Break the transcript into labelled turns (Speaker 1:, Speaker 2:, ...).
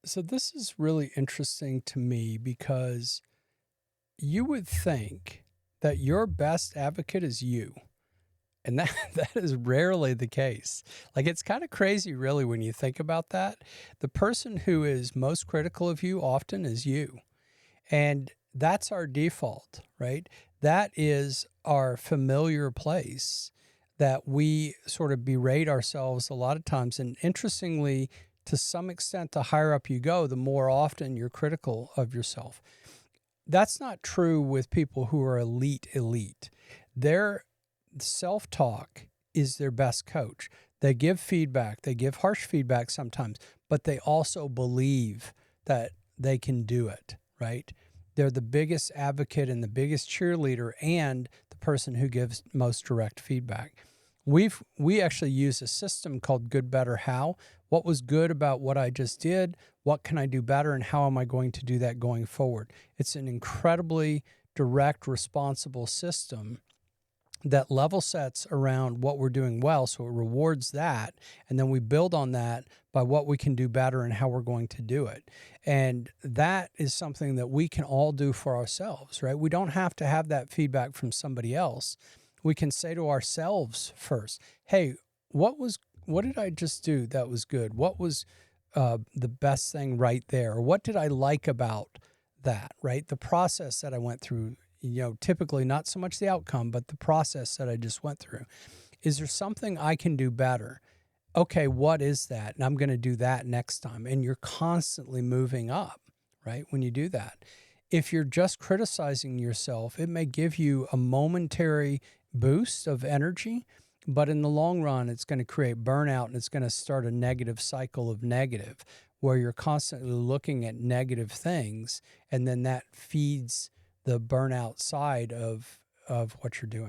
Speaker 1: So this is really interesting to me because you would think that your best advocate is you. And that that is rarely the case. Like it's kind of crazy really when you think about that. The person who is most critical of you often is you. And that's our default, right? That is our familiar place that we sort of berate ourselves a lot of times. And interestingly, to some extent, the higher up you go, the more often you're critical of yourself. That's not true with people who are elite. Their self talk is their best coach. They give feedback, they give harsh feedback sometimes, but they also believe that they can do it, right? They're the biggest advocate and the biggest cheerleader and the person who gives most direct feedback. We actually use a system called Good, Better, How. What was good about what I just did? What can I do better? And how am I going to do that going forward? It's an incredibly direct, responsible system that level sets around what we're doing well. So it rewards that. And then we build on that by what we can do better and how we're going to do it. And that is something that we can all do for ourselves, right? We don't have to have that feedback from somebody else. We can say to ourselves first, hey, what did I just do that was good? What was the best thing right there? Or what did I like about that, right? The process that I went through, typically not so much the outcome, but the process that I just went through. Is there something I can do better? Okay, what is that? And I'm going to do that next time. And you're constantly moving up, right? When you do that. If you're just criticizing yourself, it may give you a momentary boost of energy, but in the long run, it's going to create burnout and it's going to start a negative cycle of negative where you're constantly looking at negative things. And then that feeds the burnout side of what you're doing.